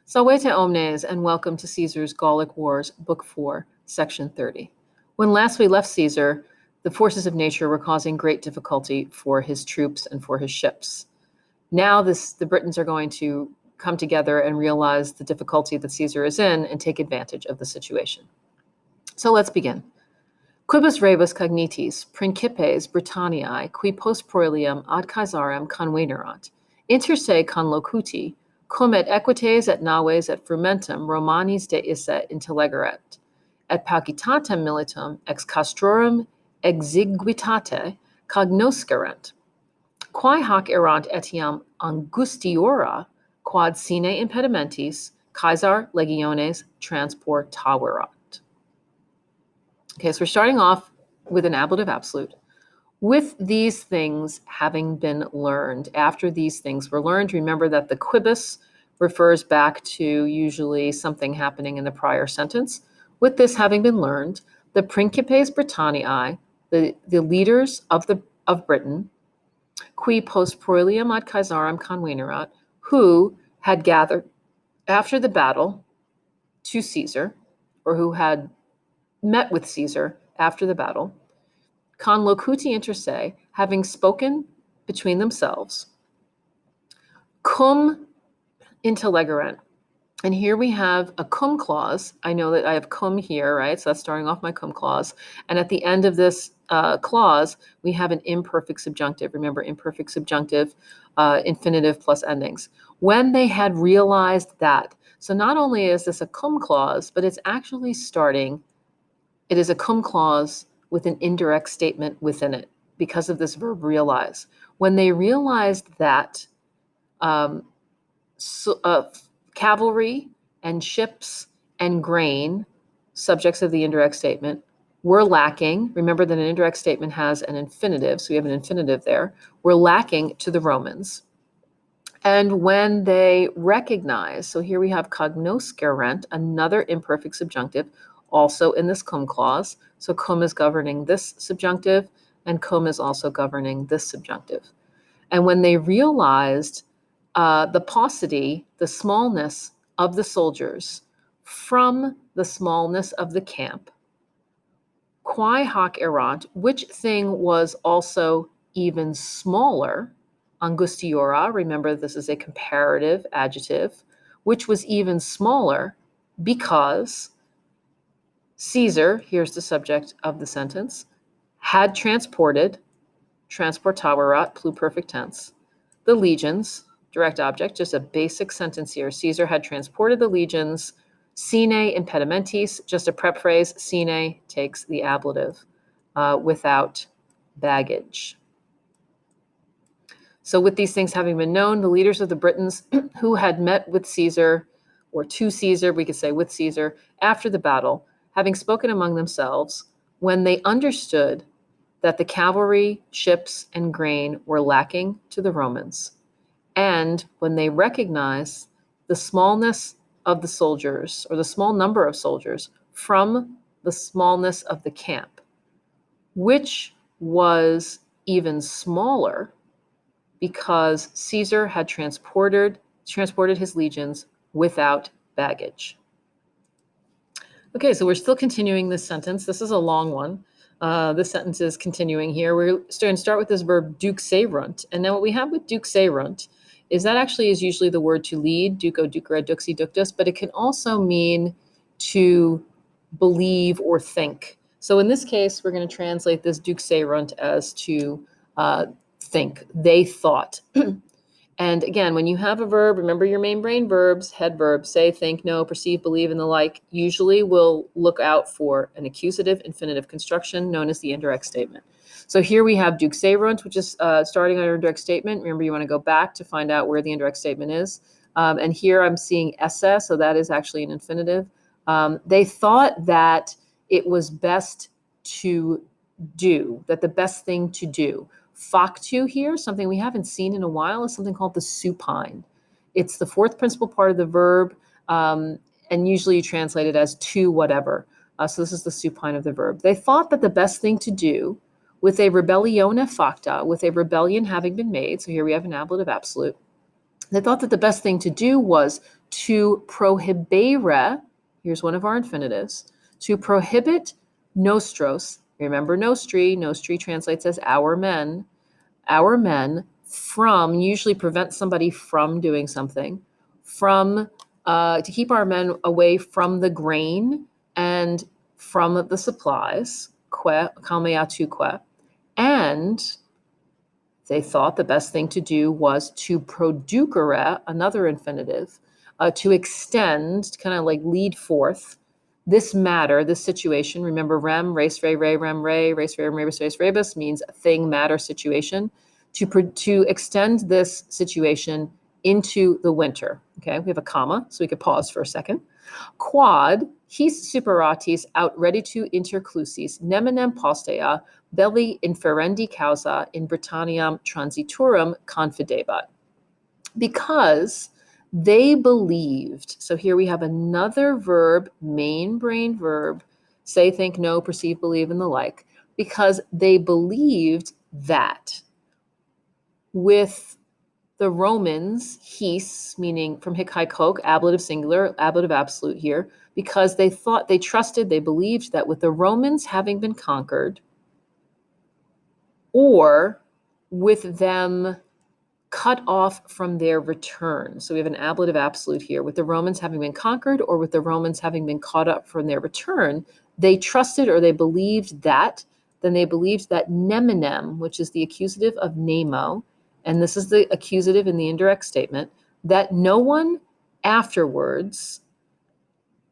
Salvete omnes, and welcome to Caesar's Gallic Wars, Book 4, Section 30. When last we left Caesar, the forces of nature were causing great difficulty for his troops and for his ships. Now the Britons are going to come together and realize the difficulty that Caesar is in and take advantage of the situation. So let's begin. Quibus rebus cognitis, principes Britanniae, qui post proelium ad Caesarem convenerat, inter se conlocuti, cum et equites et naves et frumentum Romanis de isse intellegeret, et paucitatem militum ex castrorum exiguitate cognoscerent, quae hoc erant etiam angustiora quod sine impedimentis Caesar legiones transportaverat. Okay, so we're starting off with an ablative absolute. With these things having been learned, after these things were learned, remember that the quibus refers back to usually something happening in the prior sentence. With this having been learned, the principes Britanniae, the leaders of Britain, qui post proelium ad Caesarem convenerat, who had gathered after the battle to Caesar, or who had met with Caesar after the battle, conlocuti inter se, having spoken between themselves, cum intellegeret. And here we have a cum clause. I know that I have cum here, right? So that's starting off my cum clause. And at the end of this clause, we have an imperfect subjunctive. Remember, imperfect subjunctive, infinitive plus endings. When they had realized that. So not only is this a cum clause, but it's actually it is a cum clause with an indirect statement within it because of this verb realize. When they realized that cavalry and ships and grain, subjects of the indirect statement, were lacking. Remember that an indirect statement has an infinitive, so we have an infinitive there. Were lacking to the Romans. And when they recognize, so here we have cognoscerent, another imperfect subjunctive, also in this cum clause. So cum is governing this subjunctive, and cum is also governing this subjunctive. And when they realized the paucity, the smallness of the soldiers from the smallness of the camp, quae hoc erant, which thing was also even smaller, angustiora, remember this is a comparative adjective, which was even smaller because Caesar, here's the subject of the sentence, had transported, transportaverat, pluperfect tense, the legions, direct object, just a basic sentence here. Caesar had transported the legions, sine impedimentis, just a prep phrase, sine takes the ablative, without baggage. So with these things having been known, the leaders of the Britons who had met with Caesar, or to Caesar, we could say with Caesar, after the battle, having spoken among themselves, when they understood that the cavalry, ships, and grain were lacking to the Romans, and when they recognized the smallness of the soldiers, or the small number of soldiers, from the smallness of the camp, which was even smaller because Caesar had transported his legions without baggage. Okay, so we're still continuing this sentence. This is a long one. This sentence is continuing here. We're going to start with this verb duxerunt. And now what we have with duxerunt is that actually is usually the word to lead, duco, ducere, duxi, ductus, but it can also mean to believe or think. So in this case, we're going to translate this duxerunt as to think. They thought. And again, when you have a verb, remember your main brain verbs, head verbs, say, think, know, perceive, believe, and the like, usually we'll look out for an accusative infinitive construction known as the indirect statement. So here we have duxerunt, which is starting on our indirect statement. Remember, you want to go back to find out where the indirect statement is. And here I'm seeing esse, so that is actually an infinitive. They thought that it was best to do, that the best thing to do. Factu here, something we haven't seen in a while, is something called the supine. It's the fourth principal part of the verb, and usually you translate it as to whatever. So this is the supine of the verb. They thought that the best thing to do with a rebellione facta, with a rebellion having been made, so here we have an ablative absolute, they thought that the best thing to do was to prohibere, here's one of our infinitives, to prohibit nostros, remember nostri translates as our men from, usually prevent somebody from doing something, from, to keep our men away from the grain and from the supplies, kalmeatuque, and they thought the best thing to do was to producere, another infinitive, to extend, kind of like lead forth this matter, this situation. Remember, rem, res, re, rem, re, res, rem, rebus, res, rebus means thing, matter, situation. To extend this situation into the winter. Okay, we have a comma, so we could pause for a second. Quad, his superatis aut reditu interclusis, neminem postea, belli inferendi causa in Britanniam transitorum confidebat. Because they believed, so here we have another verb, main brain verb, say, think, know, perceive, believe, and the like, because they believed that with the Romans, his, meaning from hic, haec, hoc, ablative singular, ablative absolute here, because they thought, they trusted, they believed that with the Romans having been conquered, or with them cut off from their return. So we have an ablative absolute here. With the Romans having been conquered, or with the Romans having been caught up from their return, they trusted or they believed that, then they believed that neminem, which is the accusative of nemo, and this is the accusative in the indirect statement, that no one afterwards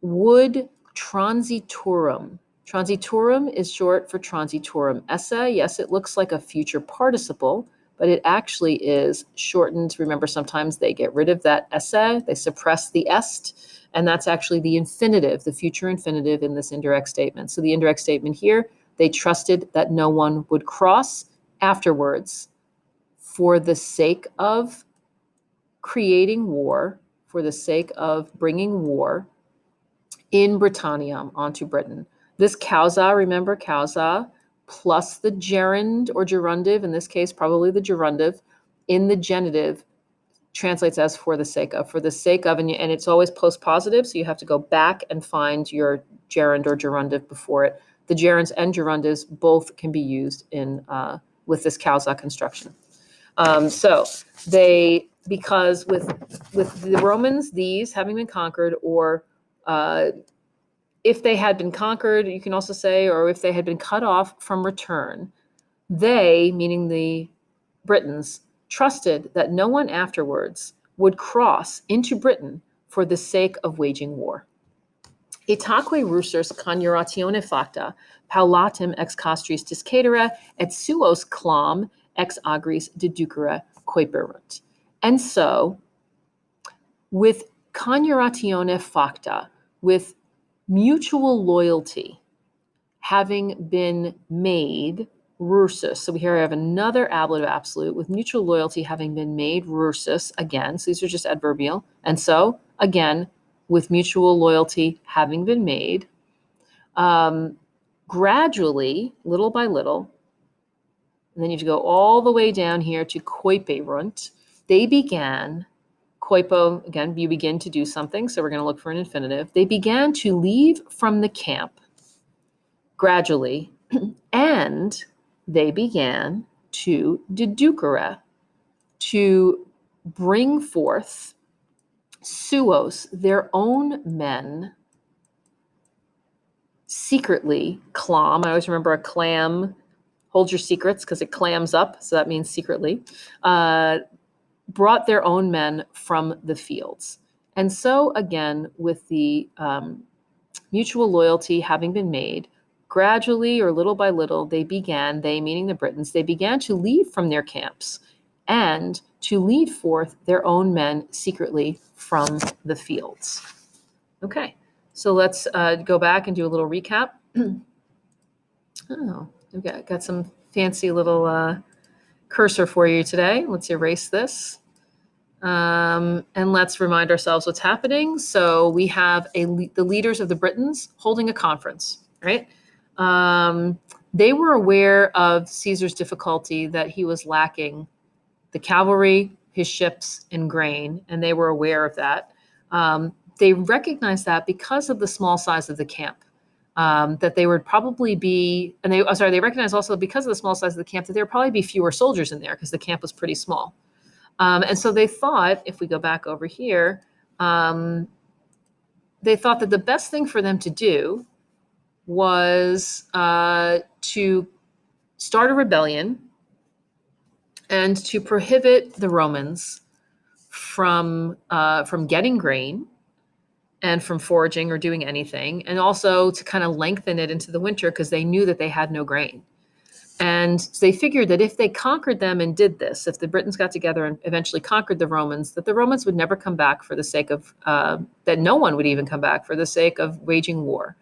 would transitorum. Transitorum is short for transitorum esse. Yes, it looks like a future participle, but it actually is shortened. Remember, sometimes they get rid of that esse, they suppress the est, and that's actually the infinitive, the future infinitive in this indirect statement. So the indirect statement here, they trusted that no one would cross afterwards for the sake of creating war, for the sake of bringing war in Britanniam onto Britain. This causa, remember causa, plus the gerund or gerundive, in this case probably the gerundive, in the genitive translates as for the sake of, and it's always post-positive, so you have to go back and find your gerund or gerundive before it. The gerunds and gerundives both can be used in with this causa construction. So they, because with the Romans, these having been conquered, or if they had been conquered, you can also say, or if they had been cut off from return, they, meaning the Britons, trusted that no one afterwards would cross into Britain for the sake of waging war. Itaque rusers coniuratione facta, paulatim ex castris discedere, et suos clam ex agris deducere quaeperunt. And so, with coniuratione facta, with mutual loyalty having been made, rursus. So here I have another ablative absolute, with mutual loyalty having been made, rursus, again, so these are just adverbial. And so, again, with mutual loyalty having been made, gradually, little by little, and then you have to go all the way down here to quaeperunt, they began, quaepo, again, you begin to do something, so we're going to look for an infinitive. They began to leave from the camp gradually, and they began to deducere, to bring forth suos, their own men, secretly, clam, I always remember a clam, hold your secrets because it clams up, so that means secretly, brought their own men from the fields. And so again, with the mutual loyalty having been made, gradually or little by little, they meaning the Britons, they began to leave from their camps and to lead forth their own men secretly from the fields. Okay, so let's go back and do a little recap. Oh, okay, got some fancy little cursor for you today. Let's erase this. And let's remind ourselves what's happening. So we have the leaders of the Britons holding a conference, right? They were aware of Caesar's difficulty, that he was lacking the cavalry, his ships, and grain, and they were aware of that. They recognized that because of the small size of the camp, that they would probably be, and they recognized also because of the small size of the camp that there would probably be fewer soldiers in there because the camp was pretty small. And so they thought, if we go back over here, they thought that the best thing for them to do was to start a rebellion and to prohibit the Romans from getting grain and from foraging or doing anything, and also to kind of lengthen it into the winter because they knew that they had no grain. And they figured that if they conquered them and did this, if the Britons got together and eventually conquered the Romans, that the Romans would never come back for the sake of, that no one would even come back for the sake of waging war.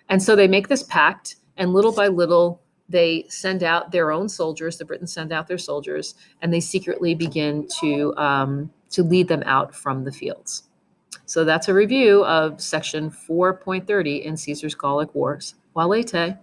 And so they make this pact, and little by little, they send out their own soldiers. The Britons send out their soldiers, and they secretly begin to lead them out from the fields. So that's a review of section 4.30 in Caesar's Gallic Wars. Walete.